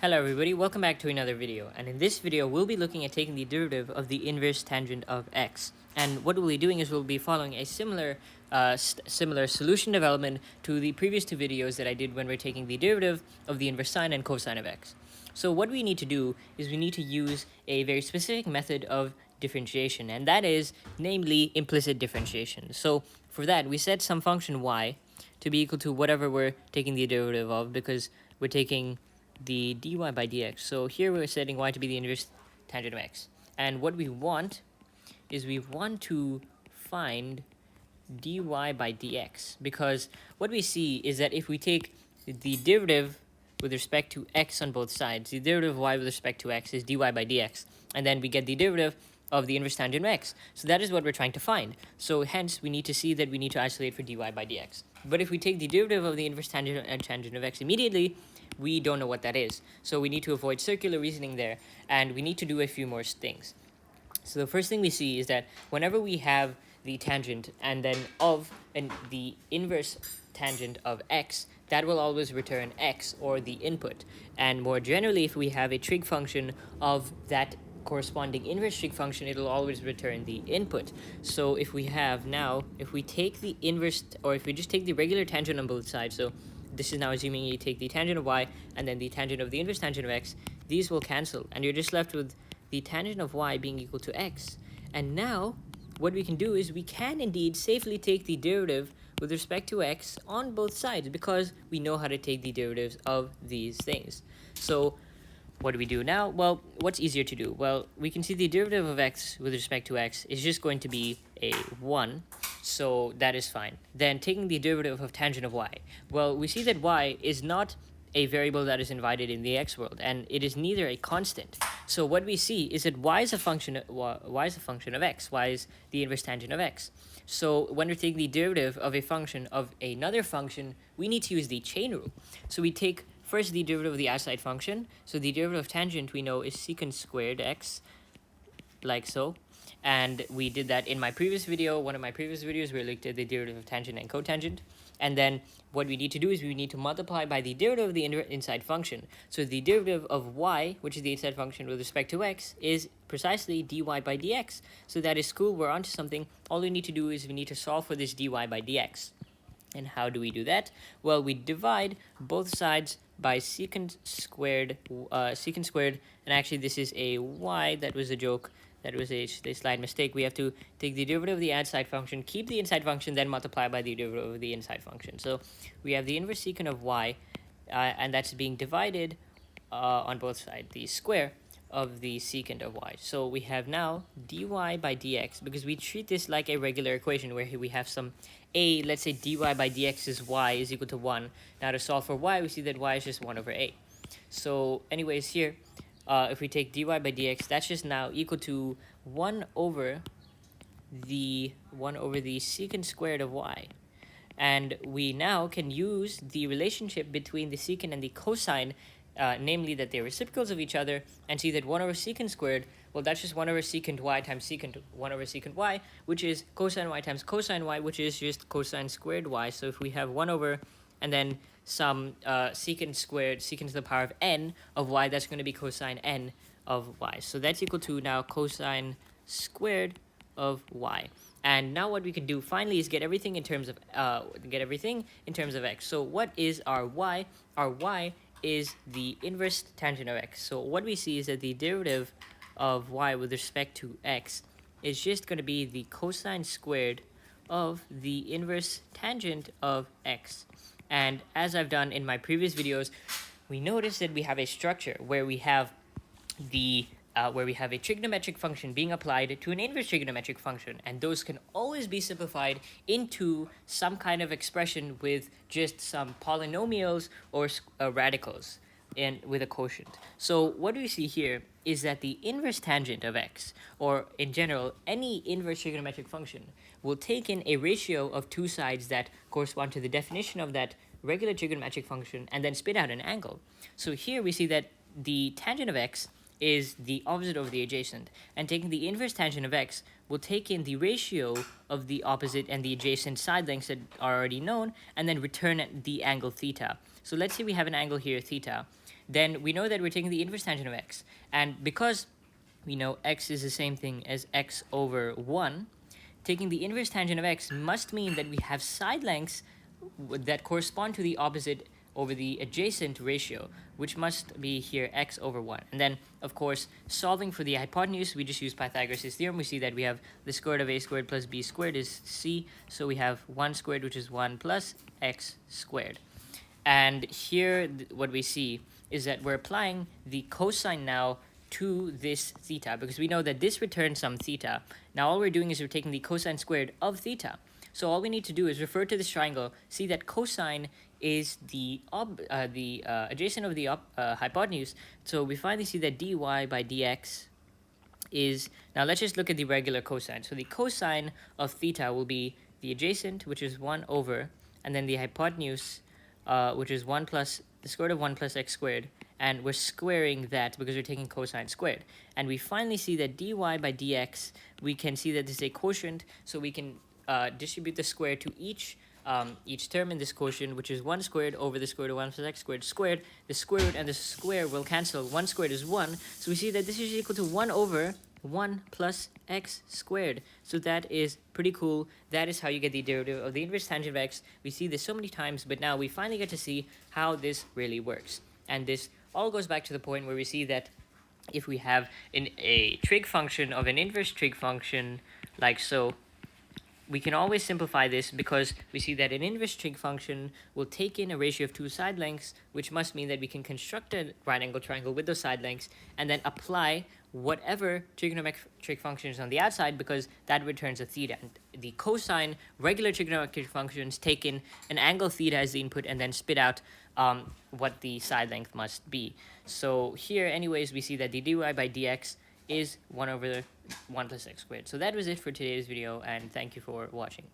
Hello everybody, welcome back to another video, and in this video we'll be looking at taking the derivative of the inverse tangent of x. And what we'll be doing is we'll be following a similar solution development to the previous two videos that I did when we're taking the derivative of the inverse sine and cosine of x. So what we need to do is we need to use a very specific method of differentiation, and that is namely implicit differentiation. So for that we set some function y to be equal to whatever we're taking the derivative of, because we're taking the dy by dx. So here we're setting y to be the inverse tangent of x. And what we want is we want to find dy by dx, because what we see is that if we take the derivative with respect to x on both sides, the derivative of y with respect to x is dy by dx, and then we get the derivative of the inverse tangent of x. So that is what we're trying to find. So hence we need to see that we need to isolate for dy by dx. But if we take the derivative of the inverse tangent of x immediately, we don't know what that is. So we need to avoid circular reasoning there, and we need to do a few more things. So the first thing we see is that whenever we have the tangent and then of the inverse tangent of x, that will always return x, or the input. And more generally, if we have a trig function of that corresponding inverse trig function, it'll always return the input. So if we have now, if we take the inverse, or if we just take the regular tangent on both sides, so this is now assuming you take the tangent of y and then the tangent of the inverse tangent of x, these will cancel, and you're just left with the tangent of y being equal to x. And now what we can do is we can indeed safely take the derivative with respect to x on both sides, because we know how to take the derivatives of these things. So what do we do now? Well, what's easier to do? Well, we can see the derivative of x with respect to x is just going to be a 1, so that is fine. Then taking the derivative of tangent of y. Well, we see that y is not a variable that is invited in the x world, and it is neither a constant. So what we see is that y is a function of x. Y is the inverse tangent of x. So when we're taking the derivative of a function of another function, we need to use the chain rule. So we take first the derivative of the outside function. So the derivative of tangent we know is secant squared x, like so. And we did that in my previous video. One of my previous videos, we looked at the derivative of tangent and cotangent. And then what we need to do is we need to multiply by the derivative of the inside function. So the derivative of y, which is the inside function with respect to x, is precisely dy by dx. So that is cool, we're onto something. All we need to do is we need to solve for this dy by dx. And how do we do that? Well, we divide both sides by secant squared, and actually this is a y, that was a joke. That was a slight mistake. We have to take the derivative of the outside function, keep the inside function, then multiply by the derivative of the inside function. So we have the inverse secant of y, and that's being divided on both sides, the square of the secant of y. So we have now dy by dx, because we treat this like a regular equation where we have some a, let's say dy by dx is y is equal to 1. Now to solve for y, we see that y is just 1 over a. So anyways, here, if we take dy by dx, that's just now equal to 1 over the secant squared of y. And we now can use the relationship between the secant and the cosine, namely that they're reciprocals of each other, and see that 1 over secant squared, well, that's just 1 over secant y times secant 1 over secant y, which is cosine y times cosine y, which is just cosine squared y. So if we have 1 over and then some secant squared, secant to the power of n of y, that's going to be cosine n of y. So that's equal to now cosine squared of y. And now what we can do finally is get everything in terms of x. So what is our y? Our y is the inverse tangent of x. So what we see is that the derivative of y with respect to x is just going to be the cosine squared of the inverse tangent of x. And as I've done in my previous videos, we notice that we have a structure where we have a trigonometric function being applied to an inverse trigonometric function, and those can always be simplified into some kind of expression with just some polynomials or radicals and with a quotient. So what we see here is that the inverse tangent of x, or in general any inverse trigonometric function, will take in a ratio of two sides that correspond to the definition of that regular trigonometric function and then spit out an angle. So here we see that the tangent of x is the opposite over the adjacent, and taking the inverse tangent of x will take in the ratio of the opposite and the adjacent side lengths that are already known, and then return the angle theta. So let's say we have an angle here, theta. then we know that we're taking the inverse tangent of x. And because we know x is the same thing as x over 1, taking the inverse tangent of x must mean that we have side lengths that correspond to the opposite over the adjacent ratio, which must be here x over 1. And then, of course, solving for the hypotenuse, we just use Pythagoras' theorem. We see that we have the square root of a squared plus b squared is c, so we have 1 squared, which is 1 plus x squared. And here, what we see is that we're applying the cosine now to this theta, because we know that this returns some theta. Now all we're doing is we're taking the cosine squared of theta. So all we need to do is refer to this triangle, see that cosine is the adjacent of the hypotenuse. So we finally see that dy by dx is, now let's just look at the regular cosine. So the cosine of theta will be the adjacent, which is 1 over, and then the hypotenuse, which is 1 plus the square root of 1 plus x squared, and we're squaring that because we're taking cosine squared. And we finally see that dy by dx, we can see that this is a quotient, so we can distribute the square to each term in this quotient, which is 1 squared over the square root of 1 plus x squared squared. The square root and the square will cancel. 1 squared is 1, so we see that this is equal to 1 over 1 plus x squared. So that is pretty cool. That is how you get the derivative of the inverse tangent of x. We see this so many times, but now we finally get to see how this really works. And this all goes back to the point where we see that if we have a trig function of an inverse trig function like so, we can always simplify this because we see that an inverse trig function will take in a ratio of 2 side lengths, which must mean that we can construct a right angle triangle with those side lengths and then apply whatever trigonometric function is on the outside, because that returns a theta. And the cosine regular trigonometric functions take in an angle theta as the input and then spit out what the side length must be. So here, anyways, we see that the dy by dx is 1 over 1 plus x squared. So that was it for today's video, and thank you for watching.